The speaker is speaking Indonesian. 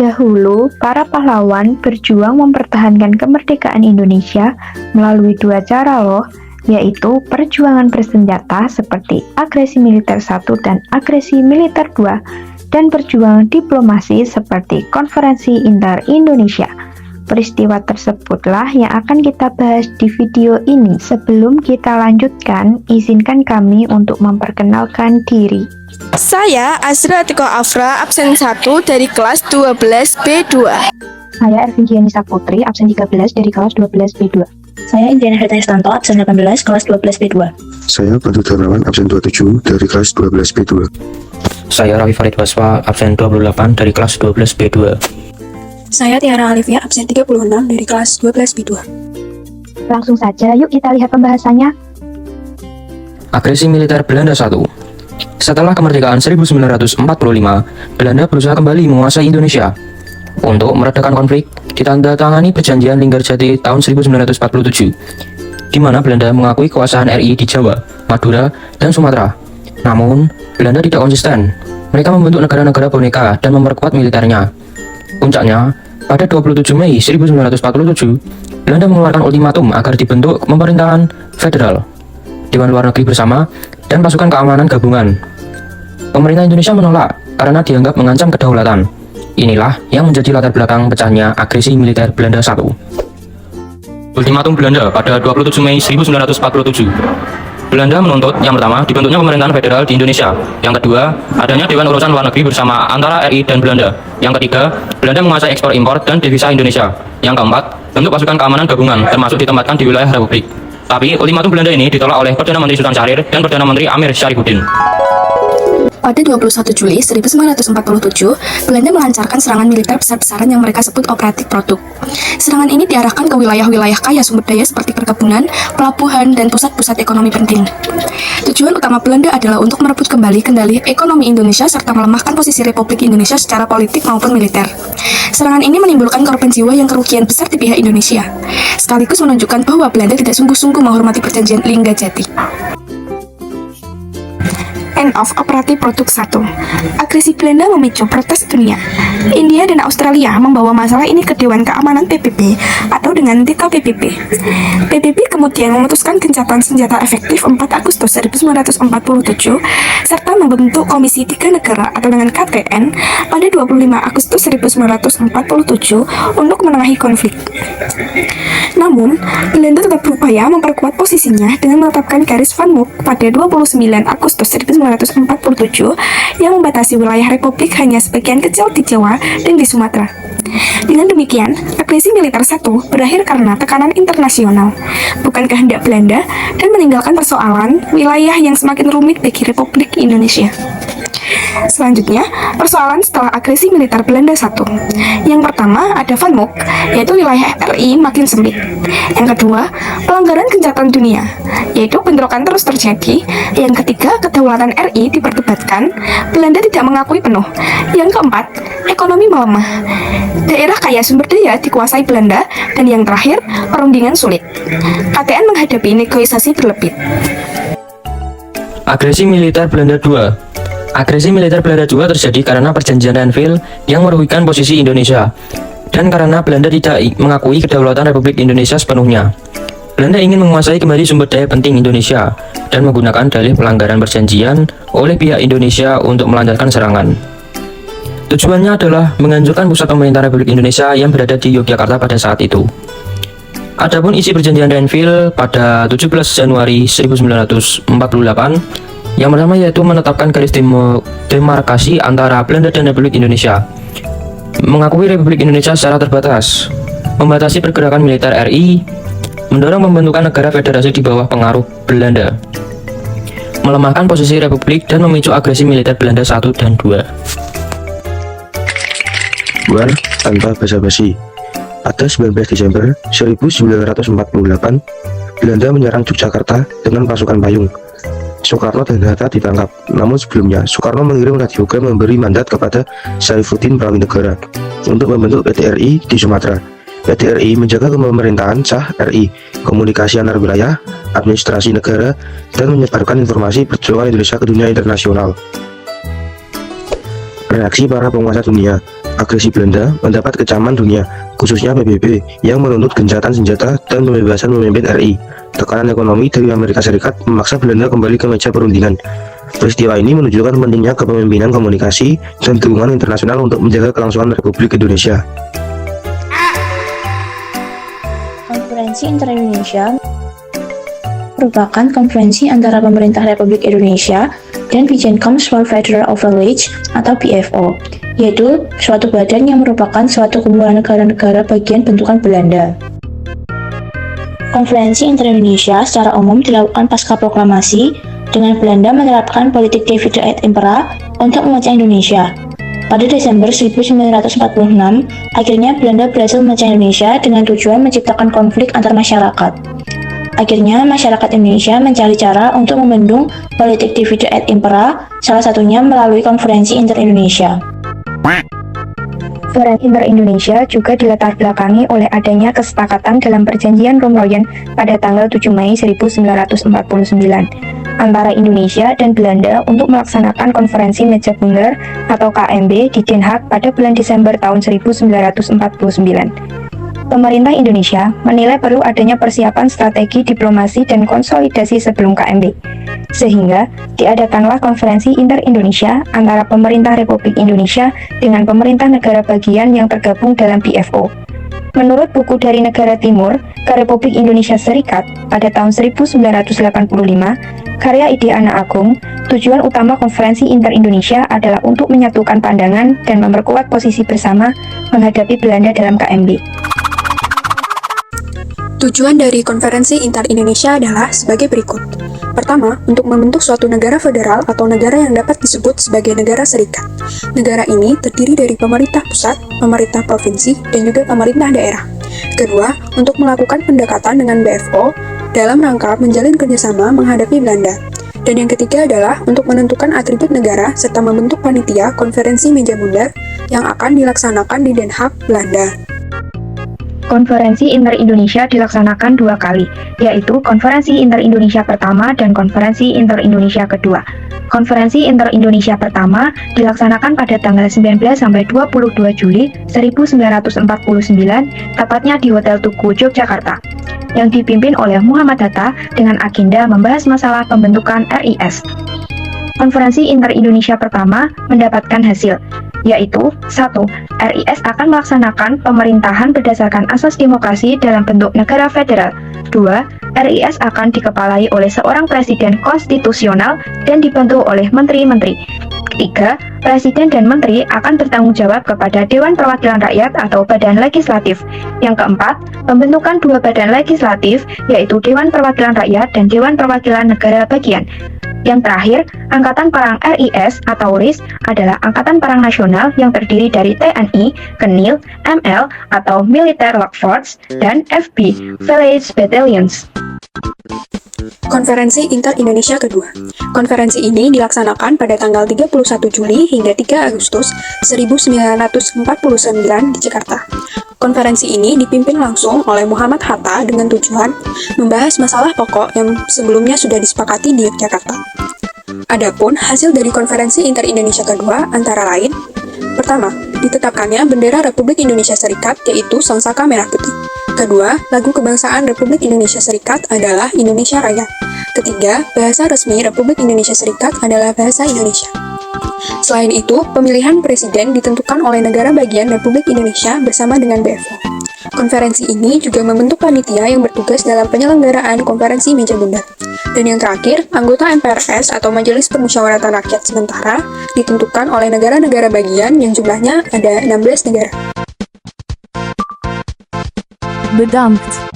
Dahulu, para pahlawan berjuang mempertahankan kemerdekaan Indonesia melalui dua cara loh, yaitu perjuangan bersenjata seperti agresi militer 1 dan agresi militer 2, dan perjuangan diplomasi seperti konferensi inter-Indonesia. Peristiwa tersebutlah yang akan kita bahas di video ini. Sebelum kita lanjutkan, izinkan kami untuk memperkenalkan diri. Saya Azra Atiko Afra, absen 1 dari kelas 12 B2. Saya Ervin Gianisa Putri, absen 13 dari kelas 12 B2. Saya Indriana Hertanya Stanto, absen 18, kelas 12 B2. Saya Bantu Darmawan, absen 27 dari kelas 12 B2. Saya Raffi Farid Baswa, absen 28 dari kelas 12 B2. Saya Tiara Alivia, absen 36 dari kelas 12 B2. Langsung saja, yuk kita lihat pembahasannya. Agresi militer Belanda 1. Setelah kemerdekaan 1945, Belanda berusaha kembali menguasai Indonesia. Untuk meredakan konflik, ditandatangani perjanjian Linggarjati tahun 1947, di mana Belanda mengakui kekuasaan RI di Jawa, Madura, dan Sumatera. Namun, Belanda tidak konsisten. Mereka membentuk negara-negara boneka dan memperkuat militernya. Puncaknya, pada 27 Mei 1947, Belanda mengeluarkan ultimatum agar dibentuk pemerintahan federal, Dewan Luar Negeri Bersama, dan pasukan keamanan gabungan. Pemerintah Indonesia menolak karena dianggap mengancam kedaulatan. Inilah yang menjadi latar belakang pecahnya agresi militer Belanda 1. Ultimatum Belanda pada 27 Mei 1947. Belanda menuntut yang pertama dibentuknya pemerintahan federal di Indonesia, yang kedua adanya Dewan Urusan Luar Negeri bersama antara RI dan Belanda, yang ketiga Belanda menguasai ekspor impor dan devisa Indonesia, yang keempat bentuk pasukan keamanan gabungan termasuk ditempatkan di wilayah Republik. Tapi ultimatum Belanda ini ditolak oleh Perdana Menteri Sultan Syahrir dan Perdana Menteri Amir Syarifuddin. Pada 21 Juli 1947, Belanda melancarkan serangan militer besar-besaran yang mereka sebut Operatif Produk. Serangan ini diarahkan ke wilayah-wilayah kaya sumber daya seperti perkebunan, pelabuhan, dan pusat-pusat ekonomi penting. Tujuan utama Belanda adalah untuk merebut kembali kendali ekonomi Indonesia serta melemahkan posisi Republik Indonesia secara politik maupun militer. Serangan ini menimbulkan korban jiwa yang kerugian besar di pihak Indonesia, sekaligus menunjukkan bahwa Belanda tidak sungguh-sungguh menghormati perjanjian Linggarjati. End of Operatif Produk 1. Agresi Belanda memicu protes dunia. India dan Australia membawa masalah ini ke Dewan Keamanan PBB atau dengan DKPBB. PBB kemudian memutuskan gencatan senjata efektif 4 Agustus 1947 serta membentuk Komisi 3 Negara atau dengan KTN pada 25 Agustus 1947 untuk menengahi konflik. Namun, Belanda tetap berupaya memperkuat posisinya dengan menetapkan garis Van Mook pada 29 Agustus 1947 yang membatasi wilayah Republik hanya sebagian kecil di Jawa dan di Sumatera. Dengan demikian, agresi militer 1 berakhir karena tekanan internasional, bukan kehendak Belanda, dan meninggalkan persoalan wilayah yang semakin rumit bagi Republik Indonesia. Selanjutnya, persoalan setelah agresi militer Belanda 1. Yang pertama ada Van Mook, yaitu wilayah RI makin sempit. Yang kedua, pelanggaran gencatan dunia, yaitu bentrokan terus terjadi. Yang ketiga, kedaulatan RI diperdebatkan, Belanda tidak mengakui penuh. Yang keempat, ekonomi melemah. Daerah kaya sumber daya dikuasai Belanda. Dan yang terakhir, perundingan sulit. KTN menghadapi negosiasi berlebih. Agresi militer Belanda 2. Agresi militer Belanda II terjadi karena perjanjian Renville yang merugikan posisi Indonesia dan karena Belanda tidak mengakui kedaulatan Republik Indonesia sepenuhnya. Belanda ingin menguasai kembali sumber daya penting Indonesia dan menggunakan dalih pelanggaran perjanjian oleh pihak Indonesia untuk melancarkan serangan. Tujuannya adalah menghancurkan pusat pemerintahan Republik Indonesia yang berada di Yogyakarta pada saat itu. Adapun isi perjanjian Renville pada 17 Januari 1948 yang pertama yaitu menetapkan garis demarkasi antara Belanda dan Republik Indonesia, mengakui Republik Indonesia secara terbatas, membatasi pergerakan militer RI, mendorong pembentukan negara federasi di bawah pengaruh Belanda, melemahkan posisi Republik, dan memicu agresi militer Belanda 1 dan 2. War tanpa basa-basi. Pada 19 Desember 1948, Belanda menyerang Yogyakarta dengan pasukan payung. Soekarno dan Hatta ditangkap. Namun sebelumnya, Soekarno mengirim radiogram memberi mandat kepada Syarifuddin Prawinegara untuk membentuk PTRI di Sumatera. PTRI menjaga pemerintahan sah RI, komunikasi antar wilayah, administrasi negara, dan menyebarkan informasi perjuangan Indonesia ke dunia internasional. Reaksi para penguasa dunia. agresi Belanda mendapat kecaman dunia, khususnya PBB yang menuntut gencatan senjata dan pembebasan pemimpin RI. Tekanan ekonomi dari Amerika Serikat memaksa Belanda kembali ke meja perundingan. Peristiwa ini menunjukkan pentingnya kepemimpinan komunikasi dan dukungan internasional untuk menjaga kelangsungan Republik Indonesia. Konferensi Inter-Indonesia merupakan konferensi antara pemerintah Republik Indonesia dan Bijenkums for Federal Overreach atau BFO, yaitu suatu badan yang merupakan suatu kumpulan negara-negara bagian bentukan Belanda. Konferensi Inter-Indonesia secara umum dilakukan pasca proklamasi dengan Belanda menerapkan politik divide et impera untuk memecah Indonesia. Pada Desember 1946, akhirnya Belanda berhasil memecah Indonesia dengan tujuan menciptakan konflik antar masyarakat. Akhirnya, masyarakat Indonesia mencari cara untuk membendung politik divide et impera, salah satunya melalui Konferensi Inter-Indonesia. Konferensi Inter-Indonesia juga dilatar belakangi oleh adanya kesepakatan dalam Perjanjian Romoyen pada tanggal 7 Mei 1949 antara Indonesia dan Belanda untuk melaksanakan konferensi meja bundar atau KMB di Den Haag pada bulan Desember tahun 1949. Pemerintah Indonesia menilai perlu adanya persiapan strategi diplomasi dan konsolidasi sebelum KMB, sehingga diadakanlah konferensi Inter-Indonesia antara pemerintah Republik Indonesia dengan pemerintah negara bagian yang tergabung dalam BFO. Menurut buku dari negara timur ke Republik Indonesia Serikat pada tahun 1985, karya Ide Anak Agung, tujuan utama konferensi Inter-Indonesia adalah untuk menyatukan pandangan dan memperkuat posisi bersama menghadapi Belanda dalam KMB. Tujuan dari konferensi Inter-Indonesia adalah sebagai berikut. Pertama, untuk membentuk suatu negara federal atau negara yang dapat disebut sebagai negara serikat. Negara ini terdiri dari pemerintah pusat, pemerintah provinsi, dan juga pemerintah daerah. Kedua, untuk melakukan pendekatan dengan BFO dalam rangka menjalin kerjasama menghadapi Belanda. Dan yang ketiga adalah untuk menentukan atribut negara serta membentuk panitia konferensi meja bundar yang akan dilaksanakan di Den Haag, Belanda. Konferensi Inter-Indonesia dilaksanakan 2 kali, yaitu Konferensi Inter-Indonesia pertama dan Konferensi Inter-Indonesia kedua. Konferensi Inter-Indonesia pertama dilaksanakan pada tanggal 19 sampai 22 Juli 1949, tepatnya di Hotel Tugu, Yogyakarta, yang dipimpin oleh Muhammad Hatta dengan agenda membahas masalah pembentukan RIS. Konferensi Inter-Indonesia pertama mendapatkan hasil, yaitu 1. RIS akan melaksanakan pemerintahan berdasarkan asas demokrasi dalam bentuk negara federal. 2. RIS akan dikepalai oleh seorang presiden konstitusional dan dibantu oleh menteri-menteri. 3. Presiden dan menteri akan bertanggung jawab kepada Dewan Perwakilan Rakyat atau Badan Legislatif. Yang keempat, pembentukan 2 badan legislatif, yaitu Dewan Perwakilan Rakyat dan Dewan Perwakilan Negara Bagian. Yang terakhir, Angkatan Perang RIS atau RIS adalah Angkatan Perang Nasional yang terdiri dari TNI, KENIL, ML atau Military Force, dan FB, Village Battalions. Konferensi Inter-Indonesia kedua. Konferensi ini dilaksanakan pada tanggal 31 Juli hingga 3 Agustus 1949 di Jakarta. Konferensi ini dipimpin langsung oleh Muhammad Hatta dengan tujuan membahas masalah pokok yang sebelumnya sudah disepakati di Yogyakarta. Adapun hasil dari konferensi Inter-Indonesia kedua antara lain: pertama, ditetapkannya bendera Republik Indonesia Serikat yaitu sangsaka merah putih. Kedua, lagu kebangsaan Republik Indonesia Serikat adalah Indonesia Raya. Ketiga, bahasa resmi Republik Indonesia Serikat adalah bahasa Indonesia. Selain itu, pemilihan presiden ditentukan oleh negara bagian Republik Indonesia bersama dengan BFO. Konferensi ini juga membentuk panitia yang bertugas dalam penyelenggaraan konferensi meja bundar. Dan yang terakhir, anggota MPRS atau Majelis Permusyawaratan Rakyat sementara ditentukan oleh negara-negara bagian yang jumlahnya ada 16 negara. Bedankt.